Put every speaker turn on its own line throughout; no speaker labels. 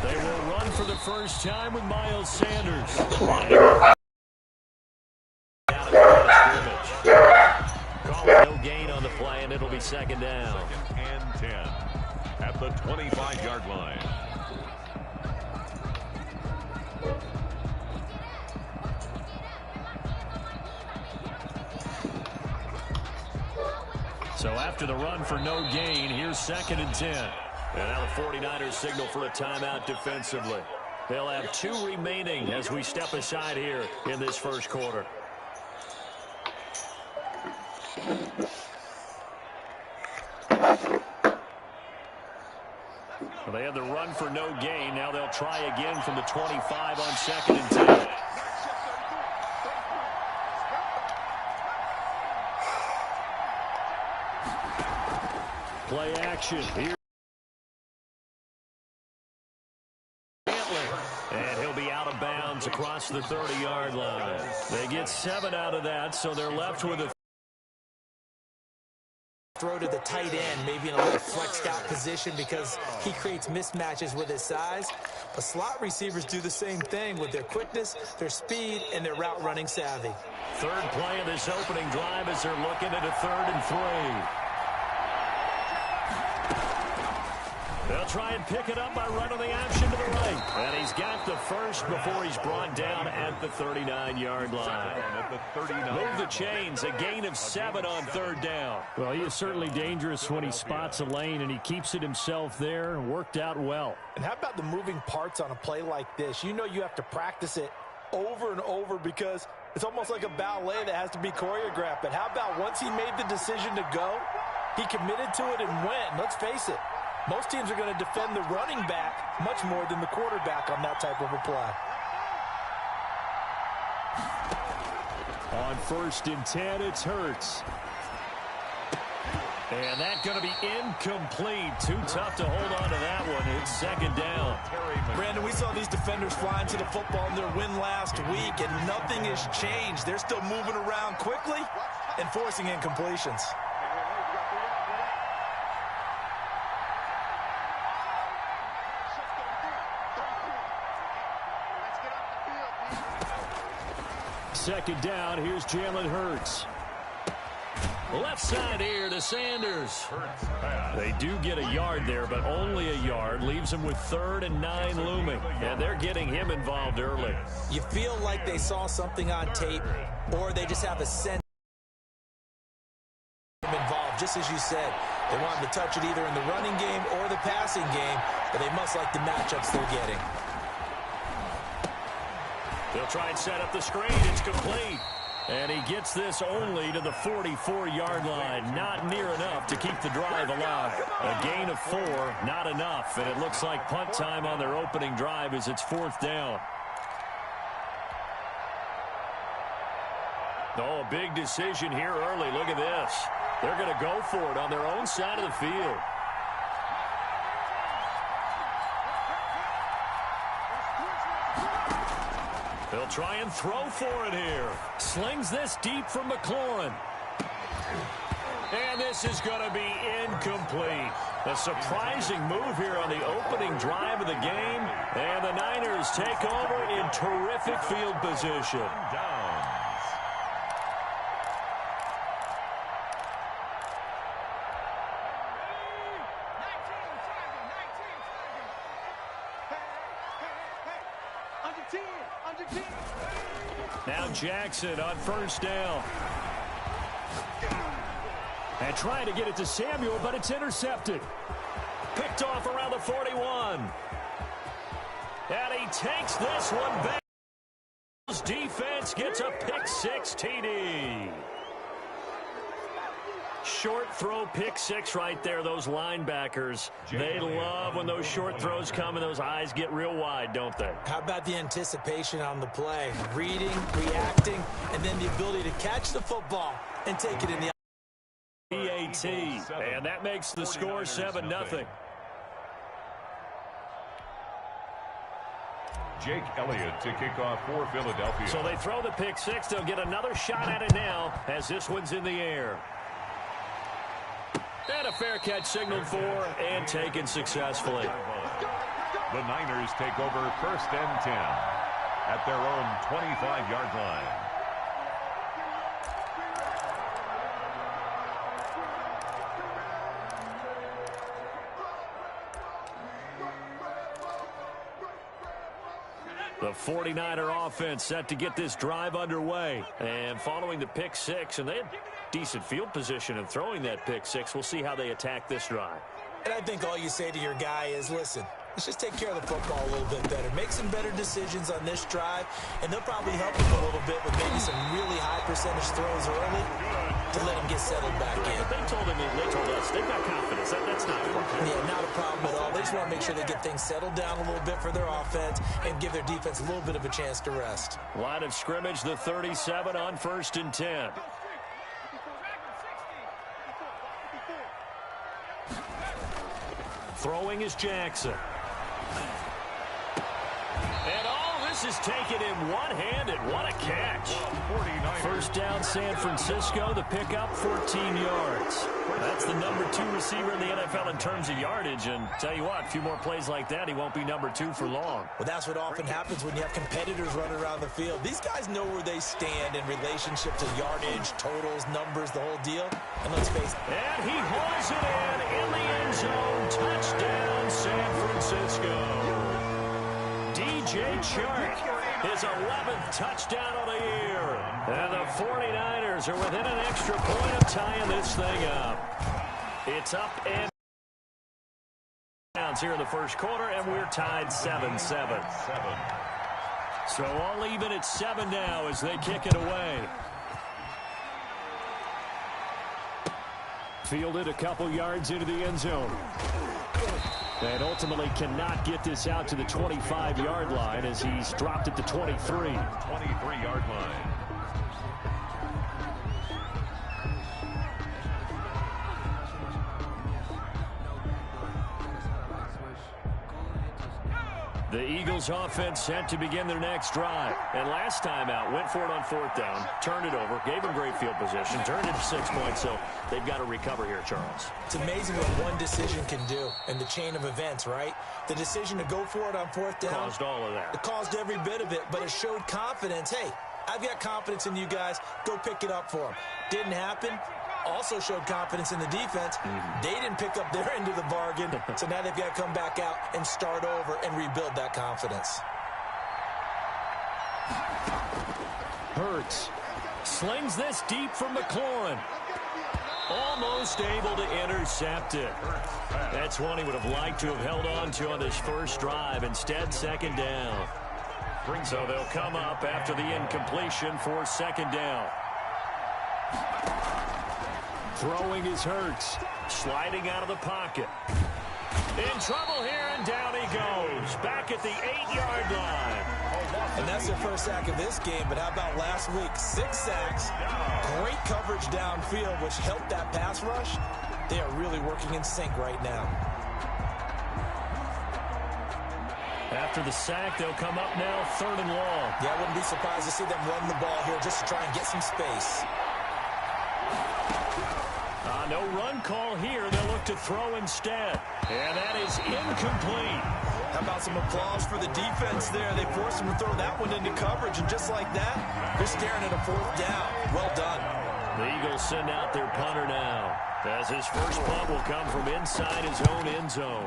They will run for the first time with Miles Sanders. Call it no gain on the play, and it'll be second down.
Second and 10 at the 25-yard line.
So after the run for no gain, here's second and 10. And now the 49ers signal for a timeout defensively. They'll have 2 remaining as we step aside here in this first quarter. Well, they had the run for no gain. Now they'll try again from the 25 on second and 10. Play action here. And he'll be out of bounds across the 30-yard line. They get 7 out of that, so they're left with a
throw to the tight end, maybe in a little flexed out position because he creates mismatches with his size. But slot receivers do the same thing with their quickness, their speed, and their route running savvy.
Third play of this opening drive as they're looking at a 3rd and 3. They'll try and pick it up by running the option to the right. And he's got the first before he's brought down at the 39-yard line. Move the chains, a gain of 7 on 3rd down. Well, he is certainly dangerous when he spots a lane, and he keeps it himself there. Worked out well.
And how about the moving parts on a play like this? You know you have to practice it over and over because it's almost like a ballet that has to be choreographed. But how about once he made the decision to go, he committed to it and went. Let's face it. Most teams are going to defend the running back much more than the quarterback on that type of a play.
On 1st and 10, it's Hurts. And that's going to be incomplete. Too tough to hold on to that one. It's second down.
Brandon, we saw these defenders fly into the football in their win last week, and nothing has changed. They're still moving around quickly and forcing incompletions.
Second down, here's Jalen Hurts. Left side here to Sanders. They do get a yard there, but only a yard. Leaves them with 3rd and 9 looming. And they're getting him involved early.
You feel like they saw something on tape, or they just have a sense of involved. Just as you said, they want him to touch it either in the running game or the passing game, but they must like the matchups they're getting.
They'll try and set up the screen. It's complete. And he gets this only to the 44-yard line. Not near enough to keep the drive alive. A gain of 4, not enough. And it looks like punt time on their opening drive as it's 4th down. Oh, a big decision here early. Look at this. They're going to go for it on their own side of the field. They'll try and throw for it here. Slings this deep from McLaurin. And this is going to be incomplete. A surprising move here on the opening drive of the game. And the Niners take over in terrific field position. Now Jackson on 1st down. And trying to get it to Samuel, but it's intercepted. Picked off around the 41. And he takes this one back. Defense gets a pick-6 TD. Short throw, pick-6 right there, those linebackers. They love when those short throws come and those eyes get real wide, don't they?
How about the anticipation on the play? Reading, reacting, and then the ability to catch the football and take it in the
PAT, and that makes the score 7-0.
Jake Elliott to kick off for Philadelphia.
So they throw the pick-6. They'll get another shot at it now as this one's in the air. And a fair catch signaled for and taken successfully.
The Niners take over 1st and 10 at their own 25-yard line.
The 49er offense set to get this drive underway. And following the pick six, and they had decent field position in throwing that pick six. We'll see how they attack this drive.
And I think all you say to your guy is, listen, let's just take care of the football a little bit better. Make some better decisions on this drive, and they'll probably help him a little bit with maybe some really high percentage throws early to let him get settled back in.
But they told us, they've got confidence. That's not a problem.
Yeah, not a problem at all. They just want to make sure they get things settled down a little bit for their offense and give their defense a little bit of a chance to rest.
Line of scrimmage, the 37 on 1st and 10. Throwing is Jackson. And all this is taken in one-handed. What a catch. 1st down, San Francisco. The pickup, 14 yards. That's the number 2 receiver in the NFL in terms of yardage. And tell you what, a few more plays like that, he won't be number 2 for long.
Well, that's what often happens when you have competitors running around the field. These guys know where they stand in relationship to yardage, totals, numbers, the whole deal. And let's face it.
And he hauls it in the end zone. Touchdown, San Francisco. DJ Chark, his 11th touchdown of the year. And the 49ers are within an extra point of tying this thing up. It's up and downs here in the first quarter, and we're tied 7-7. So all even at 7 now as they kick it away. Fielded a couple yards into the end zone. And ultimately cannot get this out to the 25-yard line as he's dropped at the 23.
23-yard line.
The Eagles offense set to begin their next drive. And last time out, went for it on 4th down, turned it over, gave them great field position, turned it to 6 points, so they've got to recover here, Charles.
It's amazing what one decision can do in the chain of events, right? The decision to go for it on 4th down.
Caused all of that.
It caused every bit of it, but it showed confidence. Hey, I've got confidence in you guys. Go pick it up for them. Didn't happen. Also showed confidence in the defense. They didn't pick up their end of the bargain, so now they've got to come back out and start over and rebuild that confidence.
Hurts slings this deep from McLaurin. Almost able to intercept it. That's one he would have liked to have held on to on this first drive. Instead, 2nd down. So they'll come up after the incompletion for 2nd down. Throwing is Hurts. Sliding out of the pocket. In trouble here, and down he goes. Back at the 8-yard line.
And that's their first sack of this game, but how about last week? 6 sacks. Great coverage downfield, which helped that pass rush. They are really working in sync right now.
After the sack, they'll come up now 3rd and long.
Yeah, I wouldn't be surprised to see them run the ball here just to try and get some space.
No run call here. They'll look to throw instead. And that is incomplete.
How about some applause for the defense there? They forced him to throw that one into coverage, and just like that, they're staring at a 4th down. Well done.
The Eagles send out their punter now, as his first punt will come from inside his own end zone.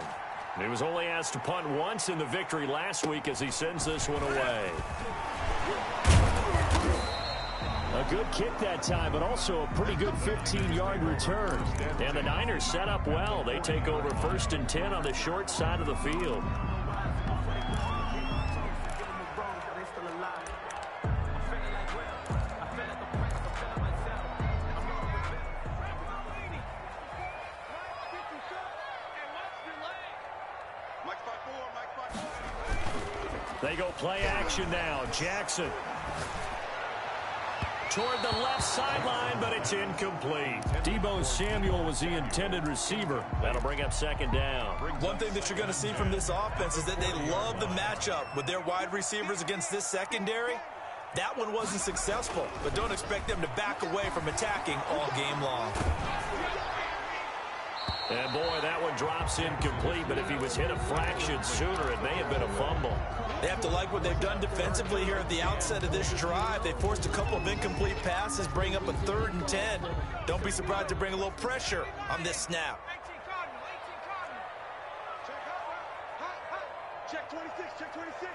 He was only asked to punt once in the victory last week as he sends this one away. A good kick that time, but also a pretty good 15-yard return. And the Niners set up well. They take over 1st and 10 on the short side of the field. They go play action now. Jackson toward the left sideline, but it's incomplete. Deebo Samuel was the intended receiver. That'll bring up 2nd down.
One thing that you're going to see from this offense is that they love the matchup with their wide receivers against this secondary. That one wasn't successful, but don't expect them to back away from attacking all game long.
And boy, that one drops incomplete, but if he was hit a fraction sooner, it may have been a fumble.
They have to like what they've done defensively here at the outset of this drive. They forced a couple of incomplete passes, bring up a 3rd and 10. Don't be surprised to bring a little pressure on this snap.
Check 26, check 26.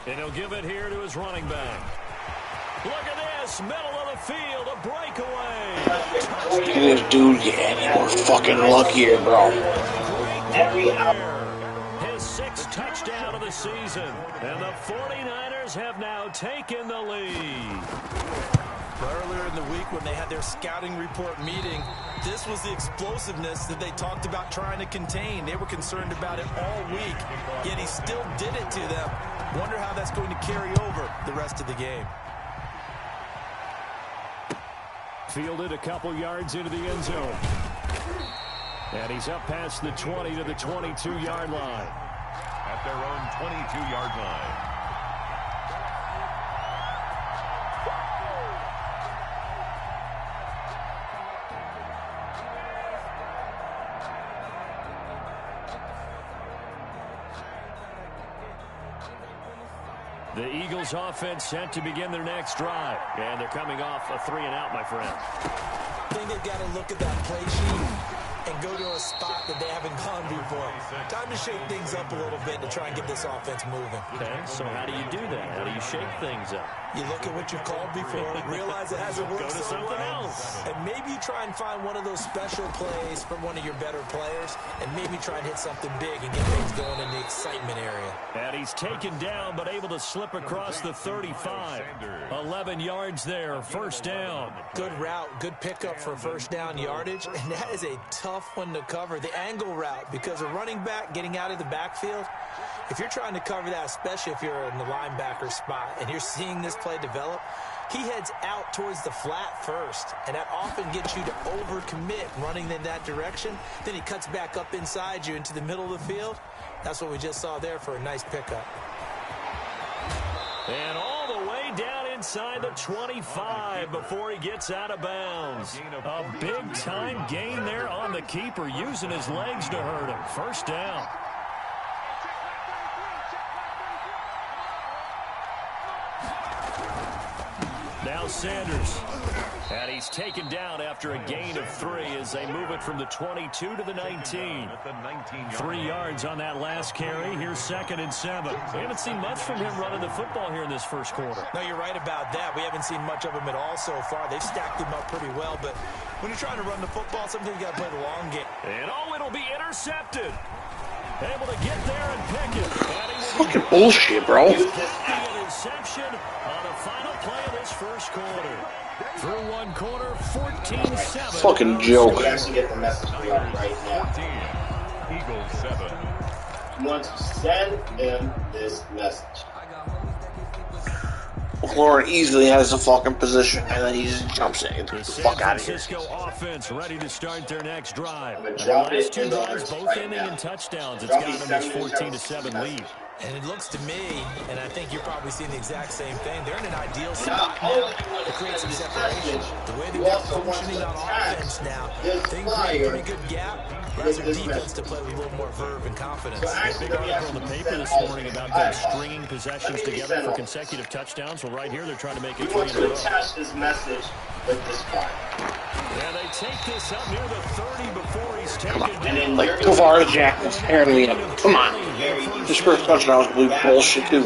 And he'll give it here to his running back. Look at this, middle of the field, a breakaway.
Look at this dude get any more fucking luckier, bro.
His 6th touchdown of the season. And the 49ers have now taken the lead.
Earlier in the week when they had their scouting report meeting, this was the explosiveness that they talked about trying to contain. They were concerned about it all week, yet he still did it to them. Wonder how that's going to carry over the rest of the game.
Fielded a couple yards into the end zone. And he's up past the 20 to the 22-yard line.
At their own 22-yard line.
The Eagles offense set to begin their next drive. And they're coming off a 3-and-out, my friend.
I think they've got to look at that play sheet and go to a spot that they haven't gone before. Time to shake things up a little bit to try and get this offense moving.
Okay, so how do you do that? How do you shake things up?
You look at what you've called before, realize it hasn't worked
Go to
so
something
well,
else.
and maybe you try and find one of those special plays from one of your better players, and maybe try and hit something big and get things going in the excitement area.
And he's taken down, but able to slip across the 35. 11 yards there, 1st down.
Good route, good pickup for first down yardage, and that is a tough one to cover. The angle route, because a running back getting out of the backfield, if you're trying to cover that, especially if you're in the linebacker spot and you're seeing this play develop, he heads out towards the flat first, and that often gets you to overcommit running in that direction. Then he cuts back up inside you into the middle of the field. That's what we just saw there for a nice pickup.
And all the way down inside the 25 before he gets out of bounds. A big-time gain there on the keeper, using his legs to hurt him. 1st down. Now Sanders. And he's taken down after a gain of 3 as they move it from the 22 to the 19. 3 yards on that last carry. Here's 2nd and 7. We haven't seen much from him running the football here in this 1st quarter.
No, you're right about that. We haven't seen much of him at all so far. They've stacked him up pretty well, but when you're trying to run the football, sometimes you got to play the long game.
And it'll be intercepted. Able to get there and pick it.
Fucking bullshit, bro.
The interception on a final play of this 1st quarter. Through one quarter, 14-7.
Fucking joke.
You actually get the message right now.
14. Eagles 7.
You want to send him this message.
McLaurin easily has the fucking position, and then he just jumps in. Get the
The
fuck
San
out of here.
Francisco offense ready to start their next drive.
gonna
The
drop
last
it
2
in the
drives,
arms
both
right
ending
now.
in touchdowns. It's
Drop
got
these
them this
7
14-7 lead.
And it looks to me, and I think you're probably seeing the exact same thing, they're in an ideal
Not
spot
only
now
do you want
to
to
create some
send this
separation.
message,
The way
you
they're
also want
functioning
to
on
attack
offense now,
this
things
player
are a pretty good gap. Allows their
this
defense
message.
to play with a little more verve and confidence.
So actually,
Big
let me
article in the
actually
paper
send
this
all
morning
this.
about
All
them
right,
stringing possessions
let me
together
send
for
all.
consecutive touchdowns. Well, right here, they're trying to make it
We
3
want
in a
to
row.
attach this message with this guy.
And they take this up near the 30 before he's taken
And then
down.
Like, Tavares Jackson's tearing me up. Come on. This first touchdown was complete bullshit, too.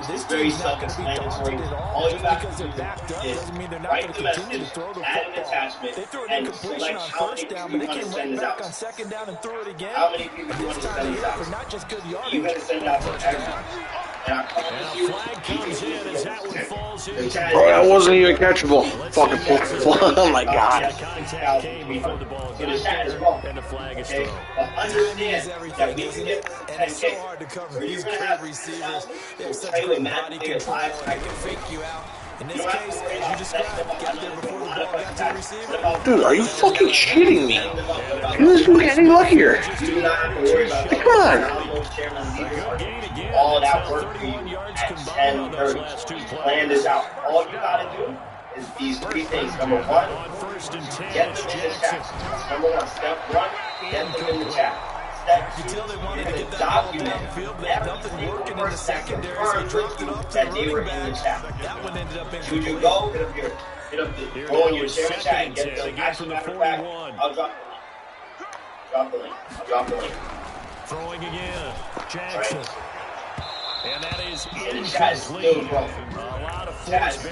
It's very self-explanatory. All you have to do is write the message, add an attachment, and select how many people you want to send this out to.
Second down and threw it again.
How many people you want to send this out
For
to.
not just good
You're
yardage.
going to send it out to everyone. And I
And
promise
a
you,
flag comes in as that one falls in.
Bro, that wasn't even catchable. Fucking oh my god.
The contact came before the ball
So
got
the chat is
there,
wrong.
and the flag is
Okay?
thrown.
But understand that
Everything,
we
isn't
can
it?
get
And it's so
10K.
hard to cover.
You're
These
gonna
great
have
receivers, they have such
play with
great
Matt
body
players
control,
live
and they can fake you out. In this
You don't have
case,
to worry
as you
about
described,
that.
got there before the ball got to the receiver.
Dude, are you fucking shitting me? This dude getting luckier.
You do not have to worry about that.
Come on.
Good gain again.
All
That's
that
now
work for you
31 yards
at
combined on those
10:30.
last 2 plays.
Plan this out. All you got to do is these three things. Number one, get them in the chat. Number one, step one, get them in the chat. Step two, you're going to document every single person that confirmed with you that they were in the chat. Should you go, go in your share chat and get them. Actually, matter of fact, I'll drop the link. Drop the link.
Throwing again, Jackson.
Right.
And that is
incomplete.
A lot of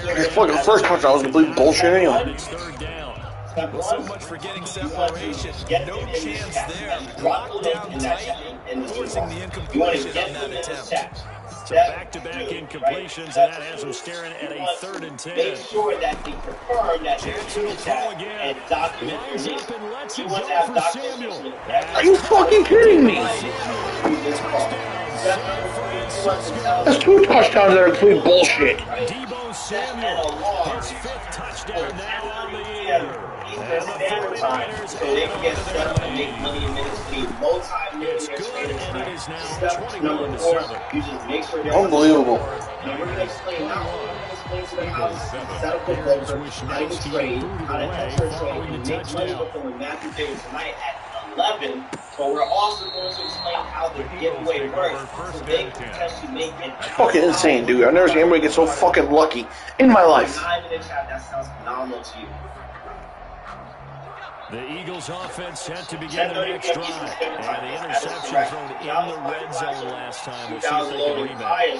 Your fucking first touchdown was complete bullshit anyway.
It's third down.
So much for getting separation. No chance there. Locked down tight, forcing the incompletion on that attempt.
So back-to-back incompletions, and that has them staring at a 3rd and 10.
Make sure that they confirm that
Jackson will throw again.
And document
Lines up and lets it
you
go
want to have
for
documentation.
Are you fucking kidding me? That's 2 touchdowns that are complete bullshit.
Debo Samuel, his 5th touchdown now on the year.
Eastern Standard Time, so they can get set up and make money in minutes lead. Multi-millionaire traders. Step number 4, you just make sure they're
Unbelievable.
Now we're going to explain now. Explain to them how to set up the broker, how to trade, how to enter a trade, and make money with them with Matthew Davis tonight at 11. So we're also going to explain how the giveaway works, so they can potentially make it.
It's fucking insane, dude. I've never seen anybody get so fucking lucky in my life.
9 minute chat, that sounds phenomenal to you.
The Eagles offense set to begin the next drive. And the interception thrown in the red zone last time. We'll see if they can rebound.
I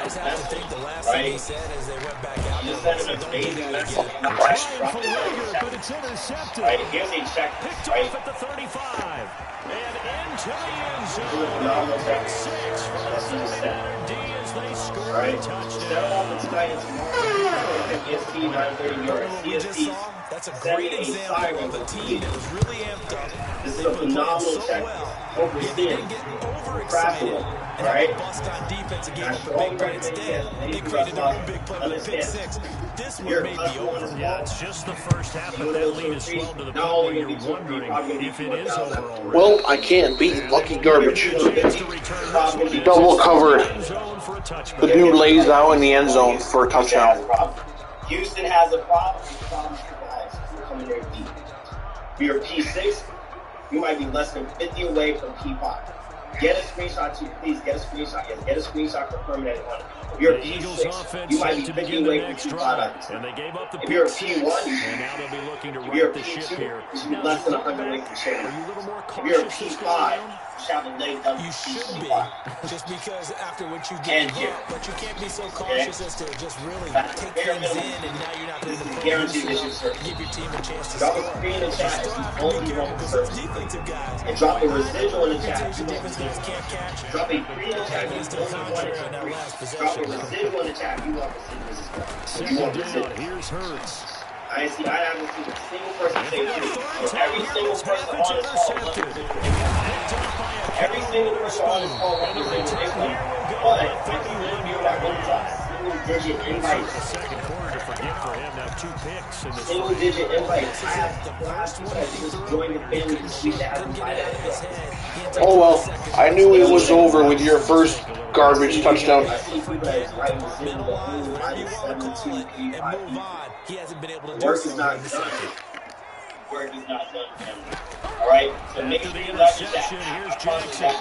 just have to think the last thing he said as they went back out there was, don't do that again.
Trying for Rager, but it's intercepted.
Right, here's a check.
Picked
Right.
off at the 35. And into the end zone. Pick 6 for the 49er D as they score a touchdown.
That's a great example of a team that was really amped up.
This is a phenomenal check.
They didn't get overexcited and have a bust on defense and gave up a big play. Instead, they created their own big play with a pick 6. This one may be over.
Yeah, it's just the first half, but that lead is swelled to the point where you're wondering if it is over already.
Well, I can't beat lucky garbage. Double covered. The dude lays out in the end zone for a touchdown.
Houston has a problem. The problem is guys coming there deep. We are P6. We might be less than 50 away from P5. Get a screenshot too, please. Get a screenshot. Yes, get a screenshot confirming that one. If you're P6, you might be 50 away from P5.
And they gave up the
if you're P1,
and now they'll be looking to
if you're
right the ship here.
P2, you should be less than 100 away from Shane. If you're P5, you should have a leg down.
You should be, just because after what you get, but you can't be so cautious as to just really take things in, and now you're not going to give your team a chance to
drop
score.
a screen in the
You
chat.
still have to be careful because those defensive guys
And drop a residual in the chat.
some defense guys can't catch.
Drop a screen in the chat.
Evidence to the contrary on that last
Drop a
possession.
residual in the chat. You want residuals. You want
Second down,
residuals.
here's Hurts.
I haven't seen a single person say this. So every single person on this call, every single person on this call wants to say residual. But that one time, single-digit invite.
Second quarter to forget for him. Now 2 picks in this
Single-digit invite. I have the last one that just joined the family this week that hasn't invited us.
Oh well, I knew it was over with your first garbage touchdown.
I see people that is writing residual the whole minus 17, 35.
He hasn't been able to do
Work
so
is not
in the
done.
second.
Work is not done, family. All right? So make sure you leverage that.
Here's Jackson.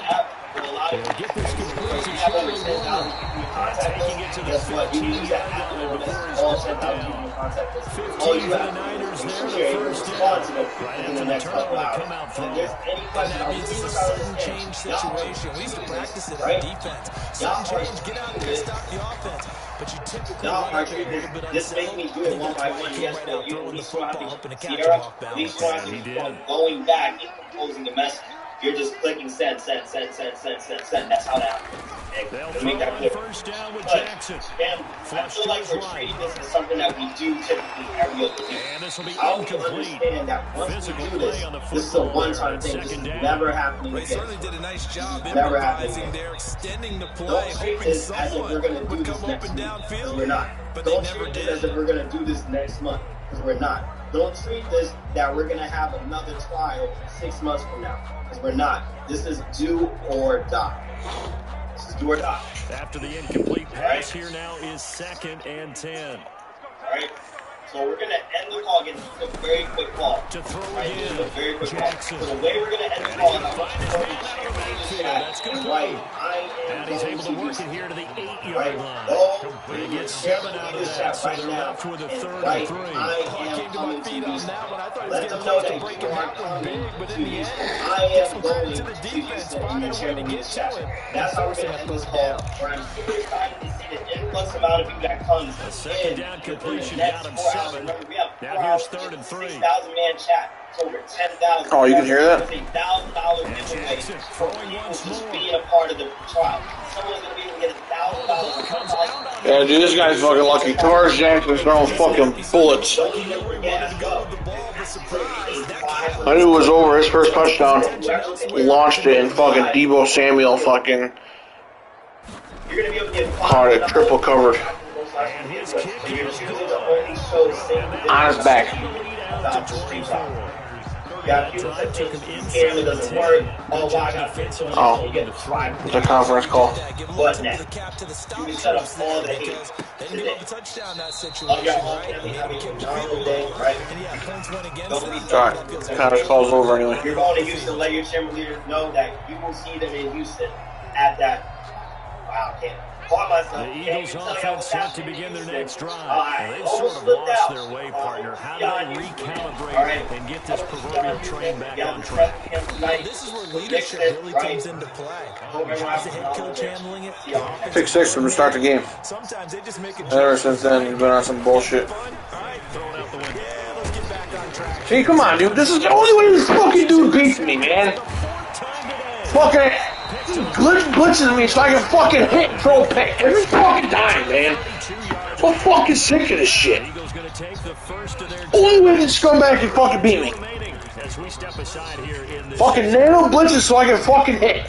Will allow you to
Get this complete.
you have over 10,000 people in contact
Taking it to the
guess what? You use that app and it's all 10,000 people in contact with. All you have to do is make sure you're able to respond to them within the next couple hours. So if there's any question,
That means it's a sudden change situation. We used to practice it on defense. Sudden change, get out there, stop the offense. But you typically run out there a little bit
this makes me do it one by one. Yes, but you at least don't have to Sierra, at least you don't have to keep going back and composing the message. You're just clicking send. That's how that happens. Okay? Make that clear.
First down with
But,
Jackson.
I feel like we're treating this as something that we do typically every other week.
And this will be
How do you
incomplete.
understand that once
Physical
we do
play on the
this is a one-time thing. This is
second down.
never happening
They
again.
certainly did a nice job
Never happened.
improvising there, extending the play,
Don't treat
hoping
this as if we're
someone
going to do
would
this
come
next
open
week.
downfield.
We're not.
But they
Don't
never
treat
did.
this as if we're going to do this next month, because we're not. Don't treat this that we're going to have another trial 6 months from now, because we're not. This is do or die. This is do or die.
After the incomplete pass, here now is 2nd and 10.
All right? So we're going to end the call again. This is a very quick call.
To throw
Right? This is a very quick
Jackson.
call. So the way we're going to end the call is I'm going to throw
That's good play. And he's able to work it here to the 8-yard line. He gets 7 out of that, so they're left with a 3rd and 3.
I came to my feet on that one. I thought he was getting
know
close to
that
breaking
you are
that one big, but in the end,
I
get
am
some
going
credit to the defense, finding a way to get to it.
That's how we're going to end this call. Where I'm super excited to see the influx amount of people that comes.
A second down completion got him 7. Now here's 3rd and 3.
6,000-man chat. It's over 10,000.
Oh, you can hear that?
It's a $1,000 giveaway for people just being a part of the trial. Someone's going to be able to get $1,000.
Yeah, dude, this guy's fucking lucky. Tavares Jackson's throwing fucking bullets. I knew it was over. His first touchdown. Launched it, and fucking Deebo Samuel fucking caught it, triple covered. On his back. Oh, it's a conference call.
What next? You can set up all the hate today.
Alright, conference call's over anyway.
You're going to Houston, let your cheerleaders know that you will see them in Houston at that. Wow, can't call myself.
The Eagles offense set to begin their next drive. They've sort of lost their way, partner. How do they recalibrate and get this proverbial train back on track?
This is where leadership really comes into play. How's the head coach handling it?
Pick 6 from the start of the game.
Sometimes they just make a
Ever since then, he's been on some bullshit. See, come on, dude. This is the only way this fucking dude beats me, man. Fucking blitzes me so I can fucking hit and throw a pick every fucking time, man. I'm fucking sick of this shit. Only way this scumbag can fucking beat me. Fucking nano blitzes so I can fucking hit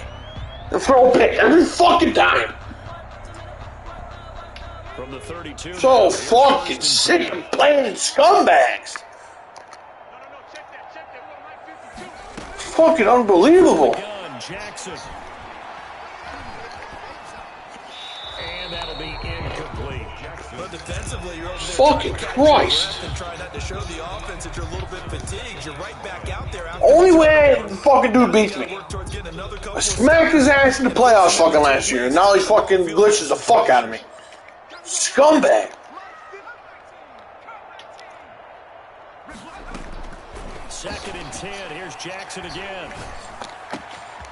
and throw a pick every fucking time. So fucking sick of playing scumbags. Fucking unbelievable.
Jackson. And that'll be incomplete.
But defensively, you're over there
fucking Christ.
And try not to show the offense that you're a little bit fatigued. You're right back out there.
Only way the fucking dude beats me. I smacked his ass in the playoffs fucking last year, and now he fucking glitches the fuck out of me. Scumbag.
Second and 10. Here's Jackson again.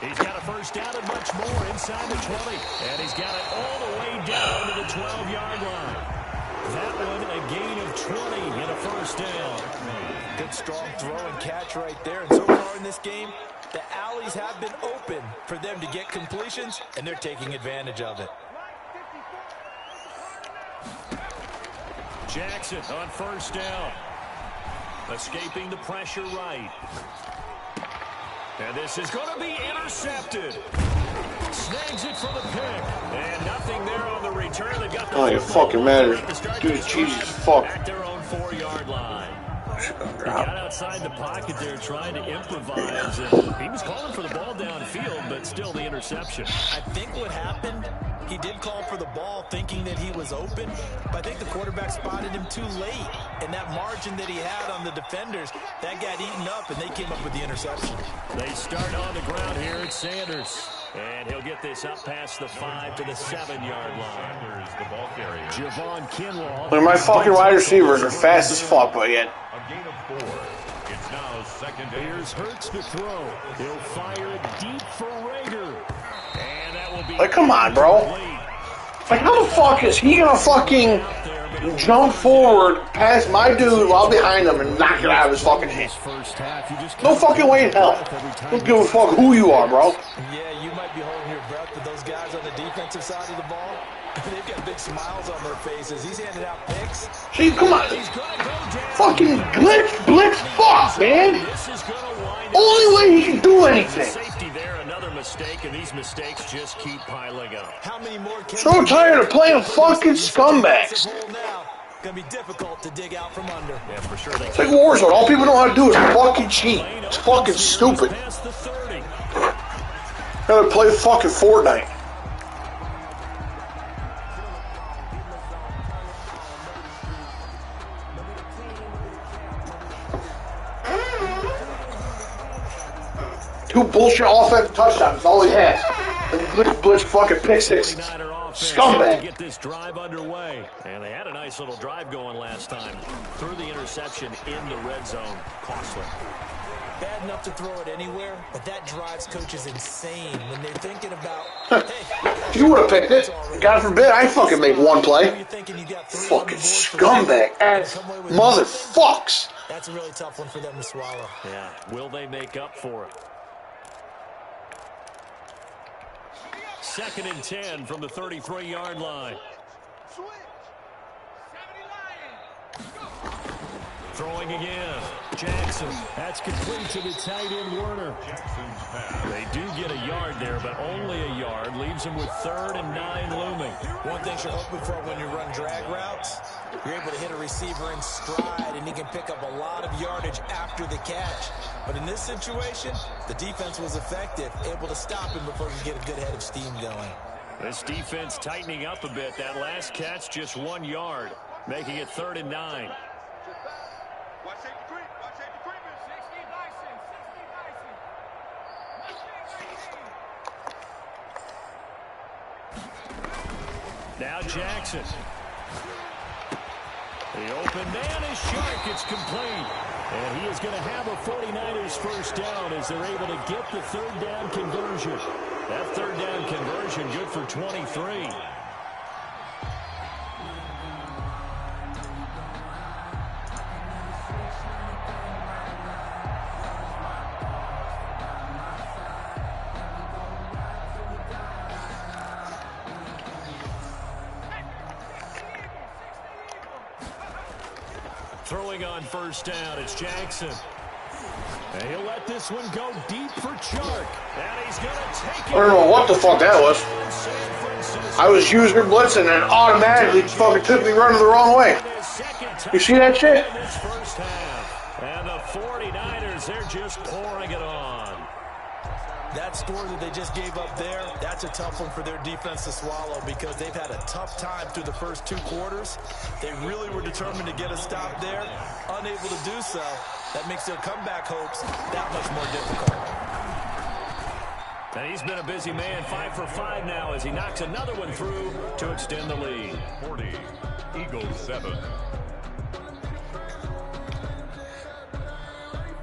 He's got a first down and much more inside the 20. And he's got it all the way down to the 12-yard line. That one a gain of 20 and a first down.
Good strong throw and catch right there. And so far in this game, the alleys have been open for them to get completions, and they're taking advantage of it.
Jackson on first down. Escaping the pressure right. And this is going to be intercepted. Snags it for the pick. And nothing there on the return. They got the
it fucking matters. Dude, Jesus, fuck.
At their own 4-yard line. He got outside the pocket there trying to improvise. And he was calling for the ball downfield, but still the interception.
I think what happened, he did call for the ball thinking that he was open, but I think the quarterback spotted him too late. And that margin that he had on the defenders, that got eaten up, and they came up with the interception.
They start on the ground here at Sanders. And he'll get this up past the 5 to the 7-yard line.
Sanders, the ball carrier.
Javon Kinlaw.
One of my fucking wide receivers are fast as fuck, but yet.
A gain of 4. It's now second down.
Here's Hurts to throw. He'll fire it deep for Rager. And that will be...
Like, come on, bro. Like, how the fuck is he gonna fucking jump forward past my dude while behind him and knock it out of his fucking hand? No fucking way in hell. Don't give a fuck who you are, bro.
Yeah, you might be holding your breath, but those guys on the defensive side of the ball, they've got big smiles on their faces. He's handing out picks.
See, come on. Fucking blitz, fuck, man. Only way he can do anything.
Safety there, another mistake, and these mistakes just keep piling up.
How many more
So tired of playing fucking scumbags.
Gonna be difficult to dig out from under.
Yeah, for sure.
It's like Warzone. All people know how to do is fucking cheat. It's fucking stupid. Gotta play fucking Fortnite. 2 bullshit offensive touchdowns. That's all he has. And blitz fucking pick six. Scumbag.
To get this drive underway. And they had a nice little drive going last time. Threw the interception in the red zone. Costly.
Bad enough to throw it anywhere, but that drives coaches insane when they're thinking about, hey,
you would have picked it. God forbid I fucking make one play. Fucking scumbag ass motherfucks.
That's a really tough one for them to swallow.
Yeah, will they make up for it? 2nd and 10 from the 33-yard line. Throwing again. Jackson. That's complete to the tight end, Werner. They do get a yard there, but only a yard. Leaves them with 3rd and 9 looming.
One thing you're hoping for when you run drag routes, you're able to hit a receiver in stride, and he can pick up a lot of yardage after the catch. But in this situation, the defense was effective, able to stop him before he get a good head of steam going.
This defense tightening up a bit. That last catch, just 1 yard, making it 3rd and 9. Now Jackson. The open man is sharp. It's complete. And he is going to have a 49ers first down as they're able to get the 3rd down conversion. That 3rd down conversion good for 23. Throwing on first down, it's Jackson. And he'll let this one go deep for Chark. And he's going to take it.
I don't know what the fuck that was. I was user blitzing and automatically fucking took me running the wrong way. You see that shit?
And the 49ers, they're just pouring it on.
That score that they just gave up there, that's a tough one for their defense to swallow because they've had a tough time through the first 2 quarters. They really were determined to get a stop there, unable to do so. That makes their comeback hopes that much more difficult.
And he's been a busy man, 5 for 5 now as he knocks another one through to extend the lead.
40, Eagles 7.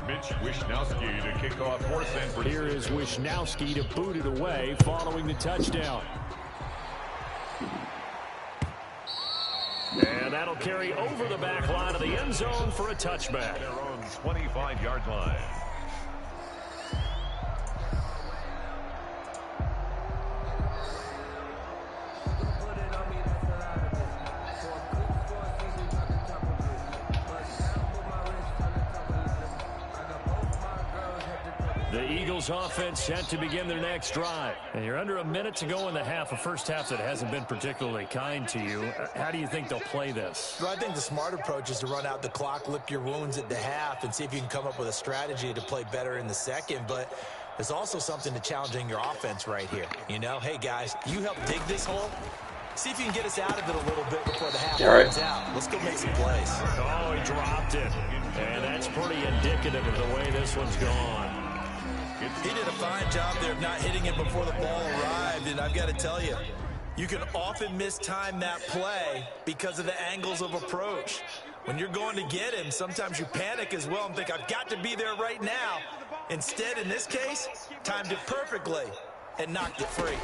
Mitch Wishnowsky to kick off for San Francisco.
Here is Wishnowsky to boot it away following the touchdown. And that'll carry over the back line of the end zone for a touchback.
Their own 25-yard line.
The Eagles offense set to begin their next drive. And you're under a minute to go in the half, a first half that hasn't been particularly kind to you. How do you think they'll play this?
Well, I think the smart approach is to run out the clock, lick your wounds at the half, and see if you can come up with a strategy to play better in the second. But there's also something to challenging your offense right here. You know, hey, guys, you help dig this hole. See if you can get us out of it a little bit before the half runs out. Let's go make some plays.
Oh, he dropped it. And that's pretty indicative of the way this one's gone.
He did a fine job there of not hitting it before the ball arrived, and I've got to tell you, you can often mistime that play because of the angles of approach. When you're going to get him, sometimes you panic as well and think, I've got to be there right now. Instead, in this case, timed it perfectly and knocked it free.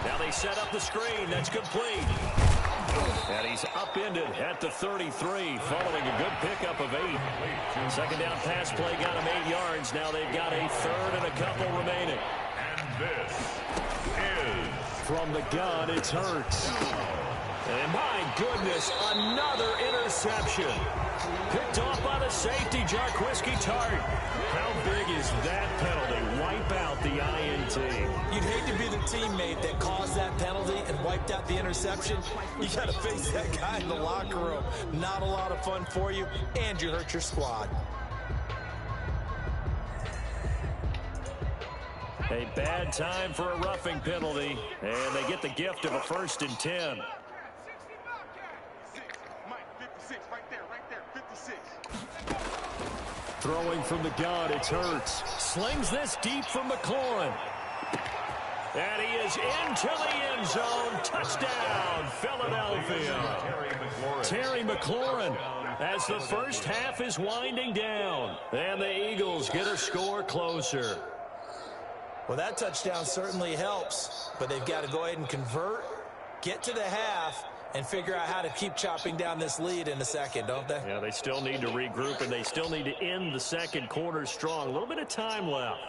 Now they set up the screen. That's complete. And he's upended at the 33 following a good pickup of 8. Second down pass play got him 8 yards. Now they've got a third and a couple remaining.
And this is...
From the gun, it's Hurts. And my goodness, another interception. Picked off by the safety, Jarquiski Tartt. How big is that penalty? Wipe out the INT.
You'd hate to be the teammate that caused that penalty and wiped out the interception. You got to face that guy in the locker room. Not a lot of fun for you, and you hurt your squad.
A bad time for a roughing penalty, and they get the gift of a 1st and 10. Throwing from the gun, it's Hurts. Slings this deep from McLaurin. And he is into the end zone. Touchdown, Philadelphia. Terry McLaurin as the first half is winding down. And the Eagles get a score closer.
Well, that touchdown certainly helps, but they've got to go ahead and convert, get to the half, and figure out how to keep chopping down this lead in the second, don't they?
Yeah, they still need to regroup, and they still need to end the second quarter strong. A little bit of time left.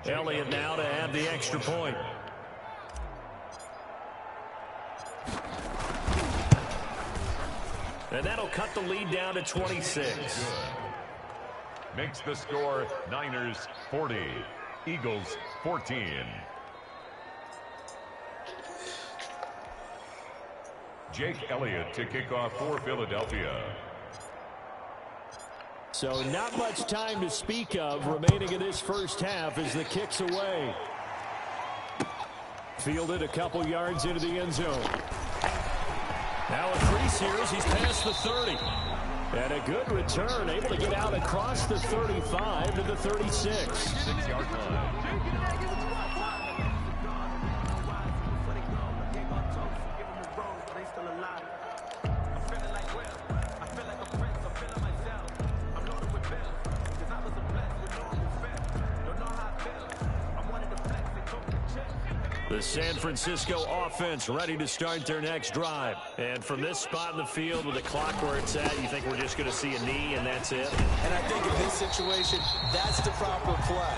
Elliott now to add the extra point. And that'll cut the lead down to 26.
Makes the score Niners 40, Eagles 14. Jake Elliott to kick off for Philadelphia.
So not much time to speak of remaining in this first half as the kick's away. Fielded a couple yards into the end zone. Now a crease here as he's past the 30. And a good return, able to get out across the 35 to the 36.
6-yard line.
The San Francisco offense ready to start their next drive. And from this spot in the field with the clock where it's at, you think we're just going to see a knee and that's it?
And I think in this situation, that's the proper play.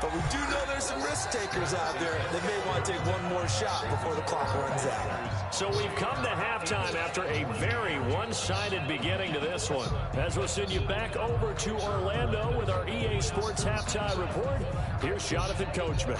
But we do know there's some risk takers out there that may want to take one more shot before the clock runs out.
So we've come to halftime after a very one-sided beginning to this one. As we'll send you back over to Orlando with our EA Sports Halftime Report, here's Jonathan Coachman.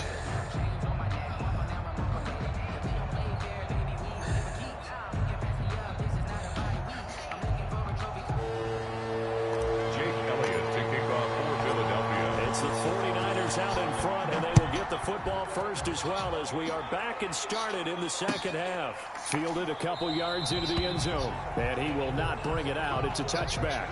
Out in front,
and they will get the football first as well as we are back and started in the second half. Fielded a couple yards into the end zone, and he will not bring it out. It's a touchback.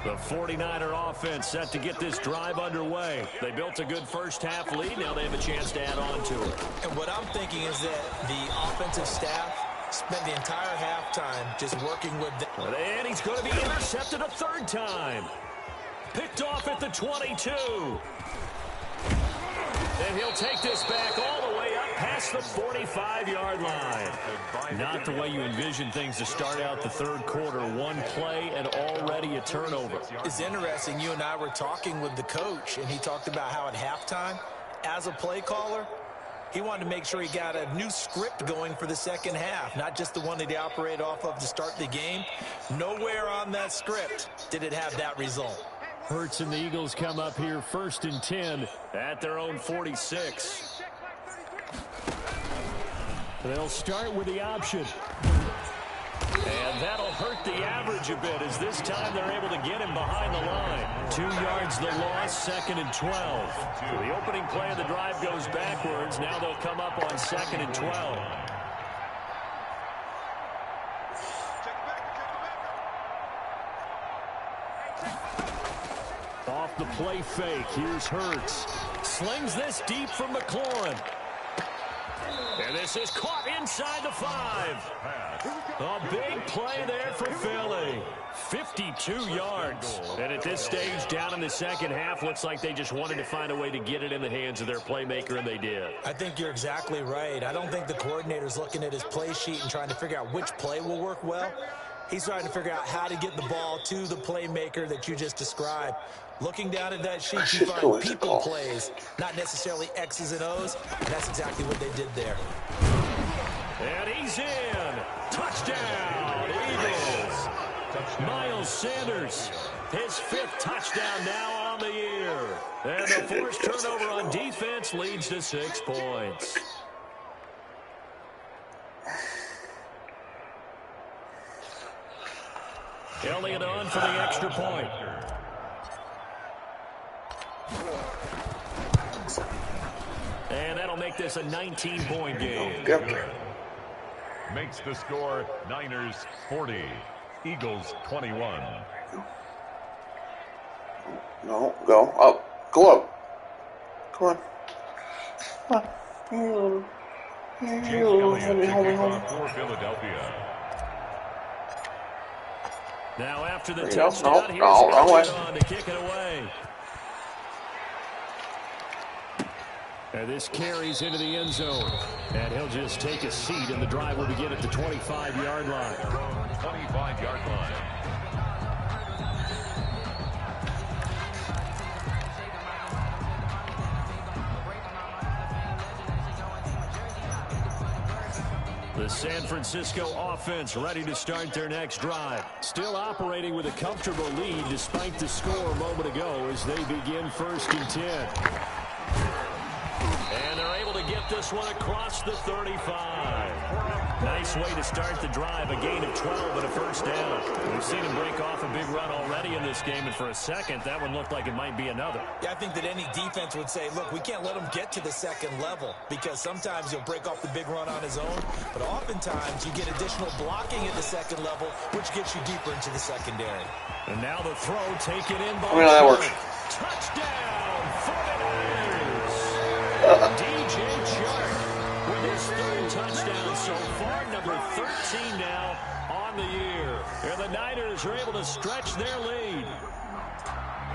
The 49er offense set to get this drive underway. They built a good first half lead. Now they have a chance to add on to it.
And what I'm thinking is that the offensive staff spent the entire halftime just working with them.
And he's going to be intercepted a third time. Picked off at the 22. And he'll take this back all the way up past the 45-yard line. Not the way you envision things to start out the third quarter. One play and already a turnover.
It's interesting. You and I were talking with the coach, and he talked about how at halftime, as a play caller, he wanted to make sure he got a new script going for the second half, not just the one that he operated off of to start the game. Nowhere on that script did it have that result.
Hurts and the Eagles come up here 1st and 10 at their own 46. They'll start with the option. And that'll hurt the average a bit as this time they're able to get him behind the line. 2 yards the loss, 2nd and 12. So the opening play of the drive goes backwards. Now they'll come up on 2nd and 12. Off the play fake, here's Hurts. Slings this deep from McLaurin. And this is caught inside the 5. A big play there for Philly. 52 yards. And at this stage, down in the second half, looks like they just wanted to find a way to get it in the hands of their playmaker, and they did.
I think you're exactly right. I don't think the coordinator's looking at his play sheet and trying to figure out which play will work well. He's trying to figure out how to get the ball to the playmaker that you just described. Looking down at that sheet, you find people plays, not necessarily X's and O's. And that's exactly what they did there.
And he's in. Touchdown, Eagles. Miles Sanders, his 5th touchdown now on the year. And the forced turnover on defense leads to 6 points. Elliott on for the extra point. And that'll make this a 19-point game.
Makes the score Niners 40, Eagles 21.
No, go up. Go up. Come on. Come on.
Jake Elliott to kick off for Philadelphia.
Now after the touchdown, here's Elliott on to kick it away. And this carries into the end zone. And he'll just take a seat, and the drive will begin at the 25-yard line.
25-yard line.
The San Francisco offense ready to start their next drive. Still operating with a comfortable lead despite the score a moment ago as they begin 1st and 10. And they're able to get this one across the 35. Nice way to start the drive, a gain of 12 and a first down. We've seen him break off a big run already in this game, and for a second, that one looked like it might be another.
Yeah, I think that any defense would say, look, we can't let him get to the second level because sometimes he'll break off the big run on his own, but oftentimes you get additional blocking at the second level, which gets you deeper into the secondary.
And now the throw taken in by
that works.
Touchdown for the Niners. DJ Chark with his 3rd touchdown so far, number 13 now on the year. And the Niners are able to stretch their lead.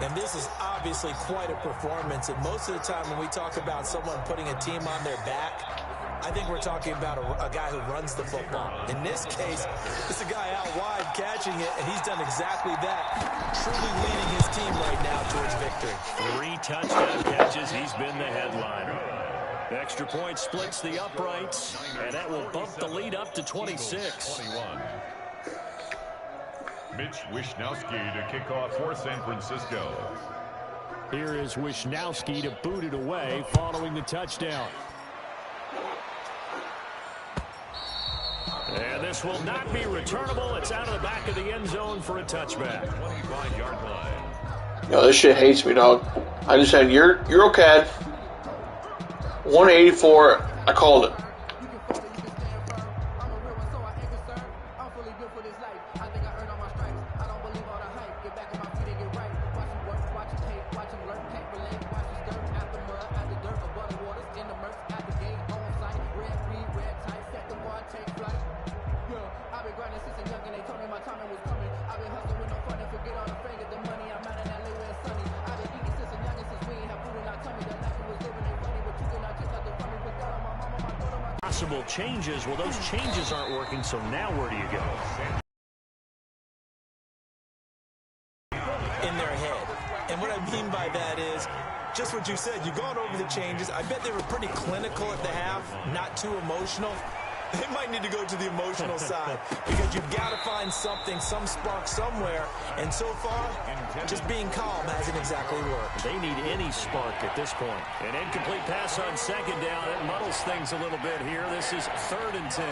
And this is obviously quite a performance. And most of the time when we talk about someone putting a team on their back, I think we're talking about a guy who runs the football. In this case, it's a guy out wide catching it, and he's done exactly that, truly leading his team right now towards victory.
3 touchdown catches. He's been the headliner. The extra point splits the uprights, and that will bump the lead up to 26.
21. Mitch Wishnowsky to kick off for San Francisco.
Here is Wishnowsky to boot it away following the touchdown. And this will not be returnable. It's out of the back of the end zone for a touchback.
25-yard line.
Yo, this shit hates me, dog. I just said, Eurocad 184. I called it.
Possible changes. Well, those changes aren't working, so now where do you go?
In their head. And what I mean by that is just what you said. You've gone over the changes. I bet they were pretty clinical at the half, not too emotional. They might need to go to the emotional side because you've got to find something, some spark somewhere. And so far, just being calm hasn't exactly worked.
They need any spark at this point. An incomplete pass on 2nd down. It muddles things a little bit here. This is 3rd and 10.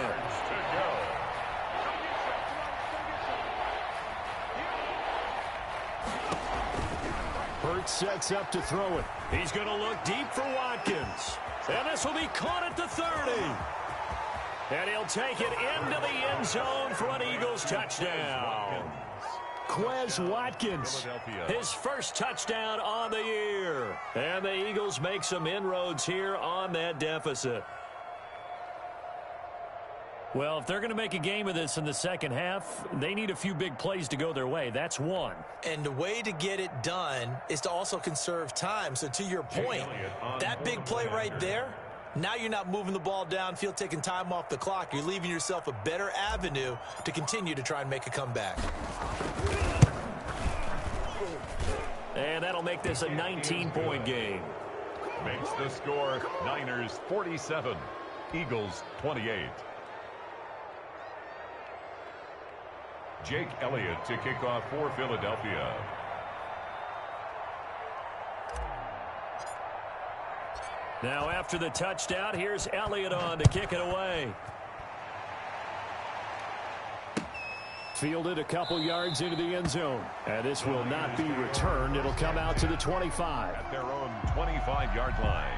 Hurts sets up to throw it. He's going to look deep for Watkins. And this will be caught at the 30. And he'll take it into the end zone for an Eagles touchdown. Quez Watkins, his first touchdown on the year. And the Eagles make some inroads here on that deficit. Well, if they're going to make a game of this in the second half, they need a few big plays to go their way. That's one.
And the way to get it done is to also conserve time. So to your point, that big play right there, now you're not moving the ball downfield, taking time off the clock. You're leaving yourself a better avenue to continue to try and make a comeback.
And that'll make this a 19-point game.
Makes the score Niners 47, Eagles 28. Jake Elliott to kick off for Philadelphia.
Now after the touchdown, here's Elliott on to kick it away. Fielded a couple yards into the end zone. And this will not be returned. It'll come out to the 25.
At their own 25-yard line.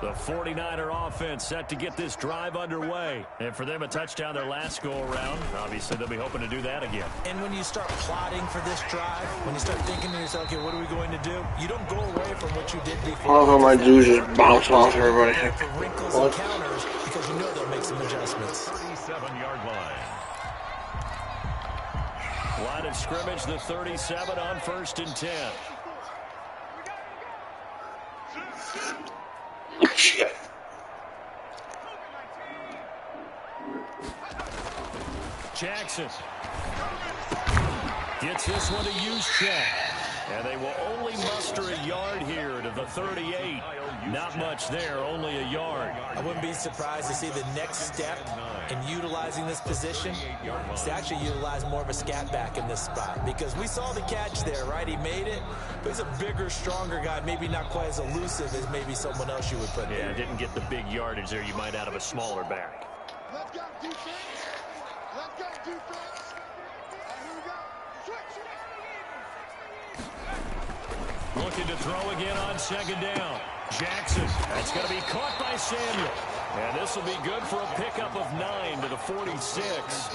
The 49er offense set to get this drive underway. And for them, a touchdown their last go-around. Obviously, they'll be hoping to do that again.
And when you start plotting for this drive, when you start thinking to yourself, okay, what are we going to do? You don't go away from what you did before.
I love how my dudes just bounce off everybody.
For wrinkles and counters, because you know they'll make some adjustments.
37-yard line.
Line of scrimmage, the 37 on 1st and 10.
Shit.
Jackson gets this one to use check. And they will only muster a yard here to the 38. Not much there, only a yard.
I wouldn't be surprised to see the next step in utilizing this position is to actually utilize more of a scat back in this spot. Because we saw the catch there, right? He made it, but he's a bigger, stronger guy, maybe not quite as elusive as maybe someone else you would put there.
Yeah, didn't get the big yardage there you might out of a smaller back.
Let's go, defense. Let's go, defense. And here we go. Switch.
Looking to throw again on 2nd down. Jackson, that's going to be caught by Samuel. And this will be good for a pickup of 9 to the 46.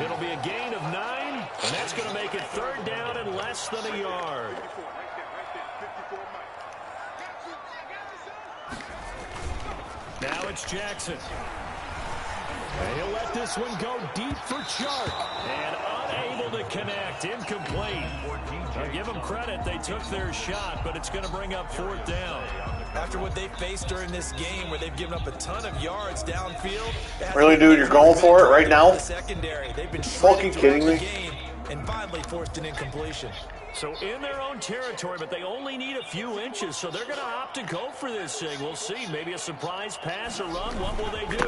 It'll be a gain of 9, and that's going to make it 3rd down and less than a yard. Now it's Jackson. And he'll let this one go deep for Chark. And unable to connect. Incomplete. I'll give them credit. They took their shot, but it's going to bring up 4th down.
After what they faced during this game where they've given up a ton of yards downfield.
Really, dude? You're going for it right now?
The secondary. They've been
fucking kidding me?
And finally forced an incompletion.
So in their own territory, but they only need a few inches, so they're going to opt to go for this thing. We'll see. Maybe a surprise pass or run. What will they do?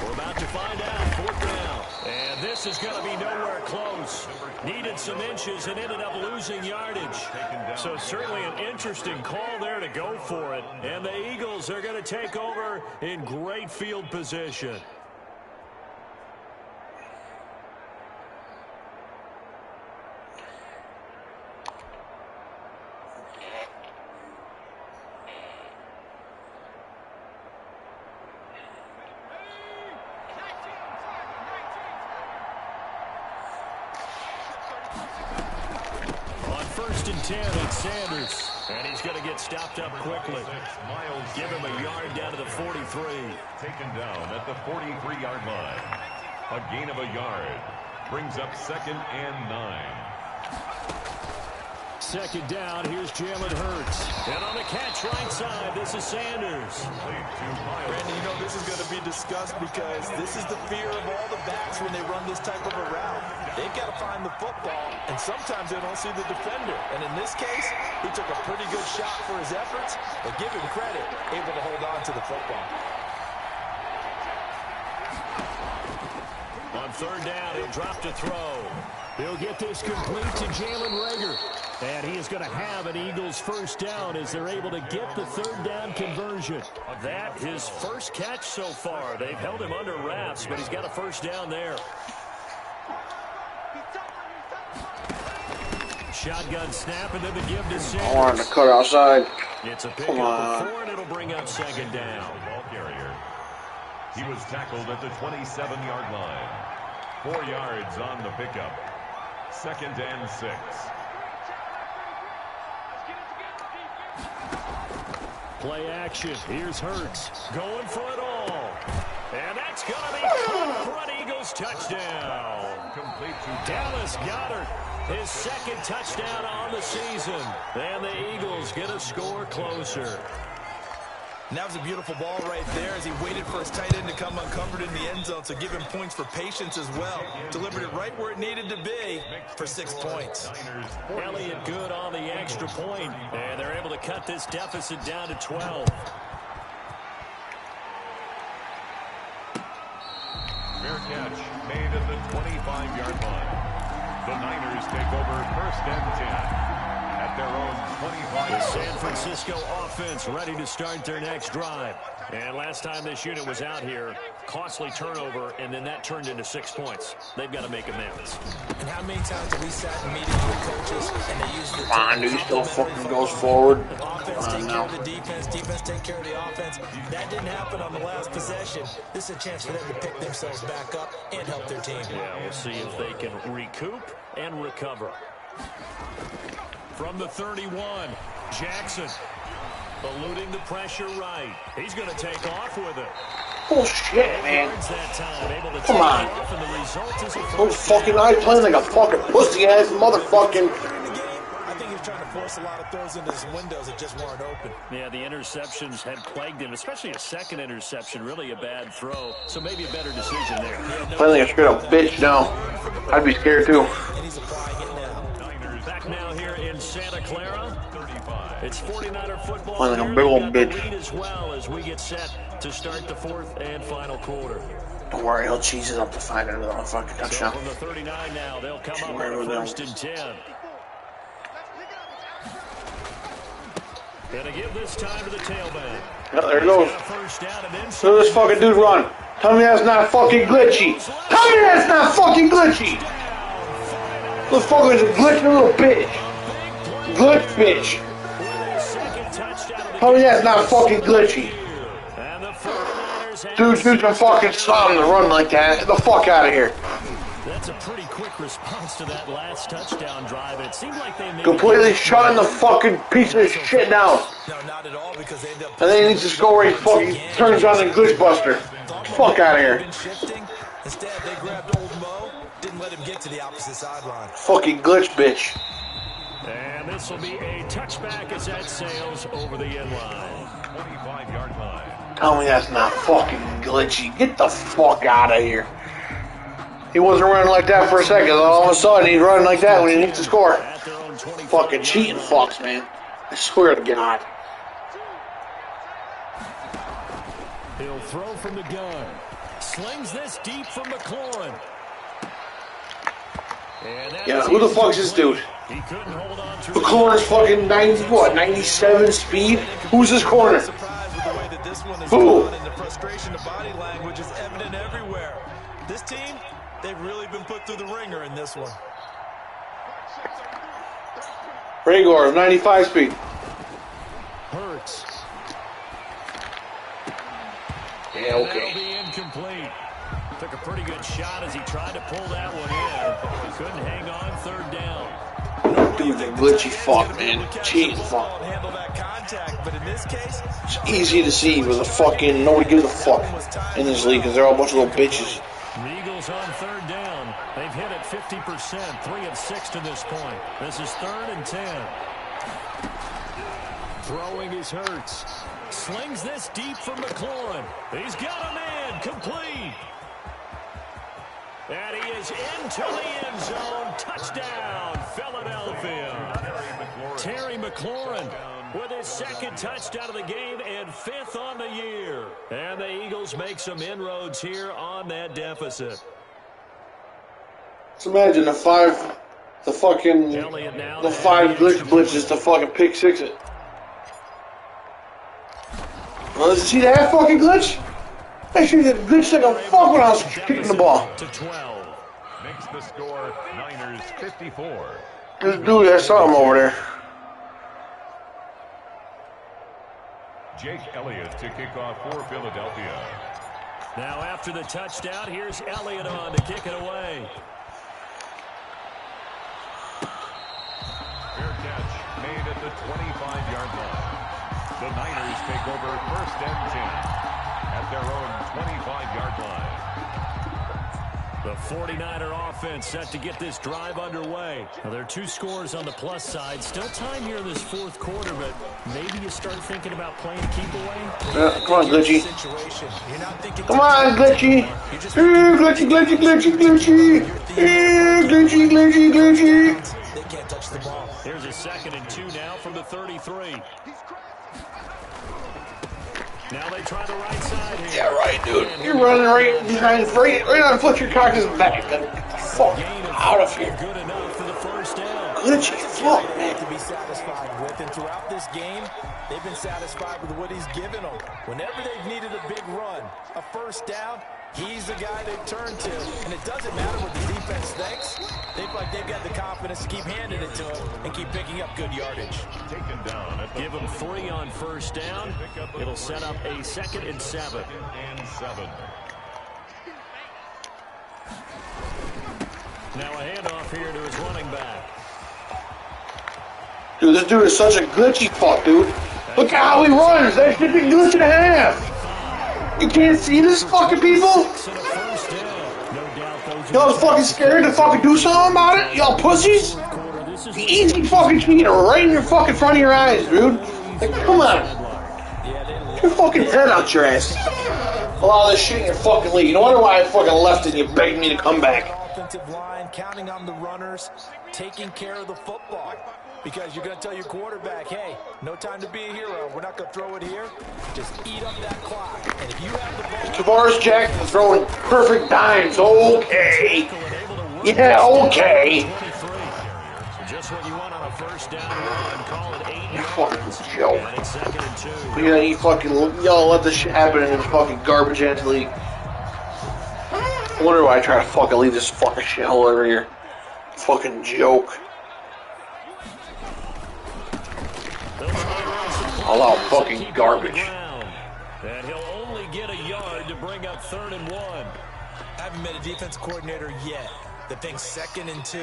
We're about to find out. 4th down. And this is going to be nowhere close. Needed some inches and ended up losing yardage. So certainly an interesting call there to go for it. And the Eagles are going to take over in great field position. On 1st and 10, it's Sanders. And he's going to get stopped up quickly. Give him a yard down to the 43.
Taken down at the 43-yard line. A gain of a yard. Brings up 2nd and 9.
2nd down, here's Jalen Hurts. And on the catch right side, this is Sanders.
Brandon, you know this is going to be discussed because this is the fear of all the backs when they run this type of a route. They've got to find the football, and sometimes they don't see the defender. And in this case, he took a pretty good shot for his efforts, but give him credit, able to hold on to the football.
On 3rd down, he'll drop to throw. He'll get this complete to Jalen Reagor. And he is going to have an Eagles 1st down as they're able to get the 3rd down conversion. That his first catch so far. They've held him under wraps, but he's got a 1st down there. Shotgun snap and then the give to Sanders.
I wanted to cut outside.
It's a pickup of 4 and it'll bring up 2nd down.
Ball carrier. He was tackled at the 27-yard line. 4 yards on the pickup. 2nd and 6.
Play action. Here's Hurts going for it all. And that's going to be caught for an Eagles touchdown.
Complete to
Dallas Goedert, his 2nd touchdown on the season. And the Eagles get a score closer.
And that was a beautiful ball right there as he waited for his tight end to come uncovered in the end zone, so give him points for patience as well. Delivered it right where it needed to be for 6 points.
Elliott good on the extra point, and they're able to cut this deficit down to 12.
Fair catch made at the 25-yard line. The Niners take over 1st and 10 at their own 25.
The San Francisco offense ready to start their next drive. And last time this unit was out here, costly turnover, and then that turned into 6 points. They've got to make amends.
And how many times have we sat in meetings with coaches and they use the
come on, dude, still fucking goes forward.
the offense take care of the defense take care of the offense. That didn't happen on the last possession. This is a chance for them to pick themselves back up and help their team.
Yeah, we'll see if they can recoup and recover. From the 31, Jackson. Eluding the pressure right. He's going to take off with it.
Bullshit, man.
That time, able to
Come
take
on.
off, and the result is a
Those
first
fucking
down.
eyes playing like a fucking pussy-ass motherfucking...
I think he's trying to force a lot of throws into his windows that just weren't open.
Yeah, the interceptions had plagued him, especially a second interception. Really a bad throw, so maybe a better decision there.
Playing like a straight-up bitch now. I'd be scared, too.
And he's applying it now.
Back now here in Santa Clara.
35.
It's 49er football.
Playing like a
here.
big old
They've got
bitch.
the lead as well as we get set to start the 4th and final quarter.
Don't worry, he'll cheese it up to find another fucking
So
touchdown.
from the 39 now, they'll come up
Where
on
were
a
they?
1st and 10. Gonna give this time to the tailback.
Yeah, there it goes.
Got a first down and inside.
Look at this fucking dude run. Tell me that's not fucking glitchy. Tell me that's not fucking glitchy. Little fucker is a glitchy little bitch. Glitch bitch. Tell me that's not fucking glitchy.
And the 49ers have
Dude's a fucking slime to run like that. Get the fuck out of here.
That's a pretty quick response to that last touchdown drive. It seemed like they made
Completely shutting the fucking piece of shit down.
No, not at all, because they end up...
And then he needs to score where he fucking turns on the glitch buster. Fuck out of here.
Been shifting. Instead, they grabbed old Mo, didn't let him get to the opposite sideline.
Fucking glitch bitch.
And this will be a touchback as that sails over the end line.
25-yard line.
Tell me that's not fucking glitchy. Get the fuck out of here. He wasn't running like that for a second. All of a sudden, he's running like that when he needs to score.
At their own 25
Fucking cheating fucks, man. I swear to God.
He'll throw from the gun. Slings this deep from McLaurin. And that
Yeah,
is
who the
easy
fuck's
to
this
play.
dude?
He couldn't hold on to
The corner's fucking 90, what, 97 speed? Who's this corner?
Surprised with the way that this one is
Who?
going, and the frustration of body language is evident everywhere. This team, they've really been put through the ringer in this one.
Rhaegar, 95 speed.
Hurts.
Yeah,
That'll
okay.
be incomplete. Took a pretty good shot as he tried to pull that one in. Couldn't hang on 3rd down.
Dude's a glitchy fuck, man. Cheating fuck.
Handle that contact, but in this case,
It's easy to see with a fucking nobody gives a fuck in this league because they're all a bunch of little bitches.
The Eagles on 3rd down. They've hit it 50%, 3 of 6 to this point. This is 3rd and 10. Throwing is Hurts. Slings this deep from McLaurin. He's got a man, complete. And he is into the end zone. Touchdown, Philadelphia. Terry McLaurin with his 2nd touchdown of the game and 5th on the year. And the Eagles make some inroads here on that deficit.
Just imagine the five glitches to fucking pick six it. Well, does you see that fucking glitch? Make sure you glitch like a fuck when I was kicking the ball.
To 12.
Makes the score Niners 54.
This dude has something over there.
Jake Elliott to kick off for Philadelphia.
Now after the touchdown, here's Elliott on to kick it away.
Fair catch made at the 25-yard line. The Niners take over 1st and 10 at their own 25-yard line.
The 49er offense set to get this drive underway. Now, there are 2 scores on the plus side. Still time here in this 4th quarter, but maybe you start thinking about playing keep away.
Yeah, come on, glitchy.
you're not thinking
Come on, glitchy. Glitchy, glitchy, glitchy, glitchy. Glitchy, glitchy, glitchy.
they can't touch the ball.
Here's a 2nd and 2 now from the 33. Now they try the right side here.
Yeah, right, dude. You're running right behind, right on Fletcher Cox's back. Fuck.
Gain of
out of here.
Good enough for the first down.
Glitchy fuck, man.
To be satisfied with, and throughout this game, they've been satisfied with what he's given them. Whenever they've needed a big run, a first down, he's the guy they turn to. And it doesn't matter what the defense thinks. They feel like they've got the confidence to keep handing it to him and keep picking up good yardage.
Taken down at
Give them 3 on first down. It'll set up a 2nd and 7. Now a handoff here to his running back.
Dude, this dude is such a glitchy fuck, dude. Look at how he runs. That should be glitch and a half. You can't see this, fucking people? Y'all fucking scared to fucking do something about it? Y'all pussies? The easy fucking cheating right in your fucking front of your eyes, dude. Like, come on. Get your fucking head out your ass. A lot of this shit in your fucking league. No wonder why I fucking left and you begged me to come back.
Offensive line, counting on the runners, taking care of the football. Because you're going to tell your quarterback, hey, no time to be a hero. We're not going to throw it here. Just eat up that clock. And if you have the ball...
Tavares Jackson throwing perfect dimes. Okay. Yeah, okay.
Just what you want on a first down run. Call it 8
You fucking joke.
and it's 2nd and 2.
Yeah, you fucking... Y'all let this shit happen in this fucking garbage-ass league. I wonder why I try to fucking leave this fucking shithole over here. Fucking joke. All out fucking garbage.
And he'll only get a yard to bring up 3rd and 1.
I haven't met a defense coordinator yet that thinks 2nd and 2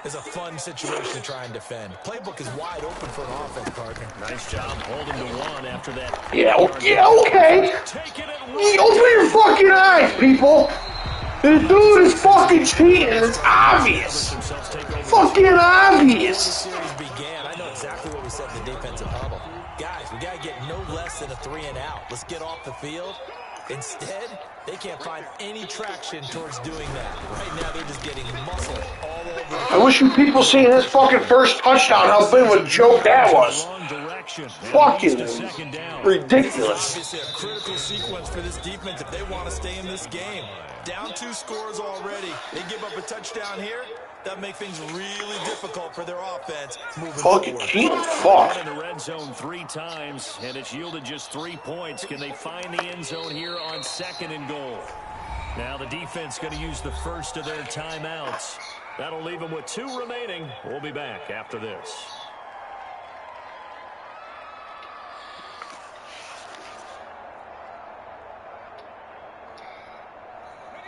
is a fun situation to try and defend. Playbook is wide open for an offense, partner.
Nice job holding to 1 after that.
Yeah, okay. Open your fucking eyes, people. This dude is fucking cheating. It's obvious. Fucking obvious.
The series began. I know exactly what we said in the defensive huddle. Guys, we got to get no less than a 3 and out. Let's get off the field. Instead, they can't find any traction towards doing that. Right now, they're just getting muscle all over the field.
I wish you people seen his fucking first touchdown, how big of a joke that was. Fucking ridiculous.
This is obviously a critical sequence for this defense if they want to stay in this game. Down 2 scores already. They give up a touchdown here. That make things really difficult for their offense moving
Fucking
forward.
cheating fuck.
In the red zone 3 times, and it's yielded just 3 points. Can they find the end zone here on 2nd and goal? Now the defense going to use the first of their timeouts. That'll leave them with 2 remaining. We'll be back after this.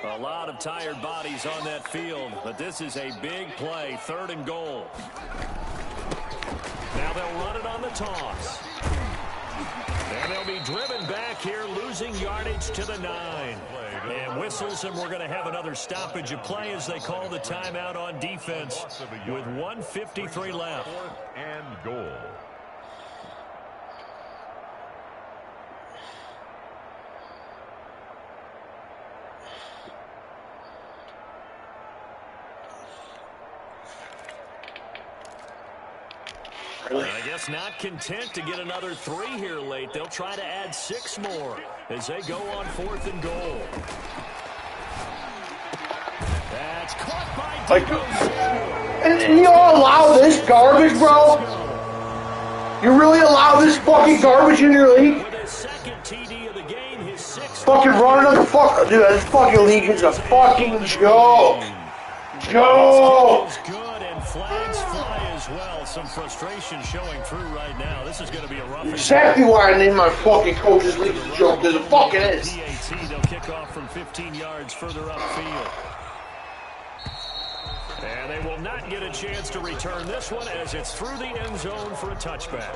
A lot of tired bodies on that field, but this is a big play, 3rd and goal. Now they'll run it on the toss. And they'll be driven back here, losing yardage to the 9. And whistles, and we're going to have another stoppage of play as they call the timeout on defense with 1:53 left.
4th and goal.
I guess not content to get another 3 here late. They'll try to add 6 more as they go on 4th and goal. That's caught by Deebo.
And you all allow this garbage, bro? You really allow this fucking garbage in your league?
With his 2nd TD of the game, his 6th.
Fucking running up the fuck. Dude, this fucking league is a fucking joke. Joke.
Is good, and flags fly as well. Some frustration showing through right now. This is going to be a rough.
Exactly why I named my fucking coach's league a joke. There's a fucking is.
PAT, they'll kick off from 15 yards further upfield. And they will not get a chance to return this one as it's through the end zone for a touchback.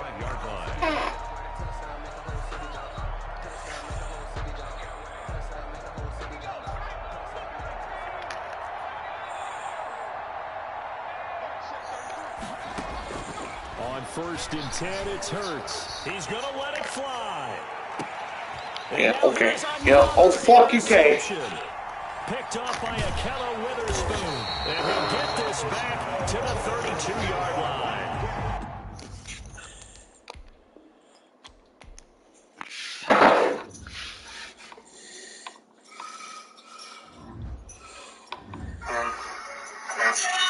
On 1st and 10, it's Hurts. He's going to let it fly.
Yeah, okay. Yeah, oh, fuck you, Kay.
Picked off by Ahkello Witherspoon. And he'll get this back to the 32-yard line.
Yes.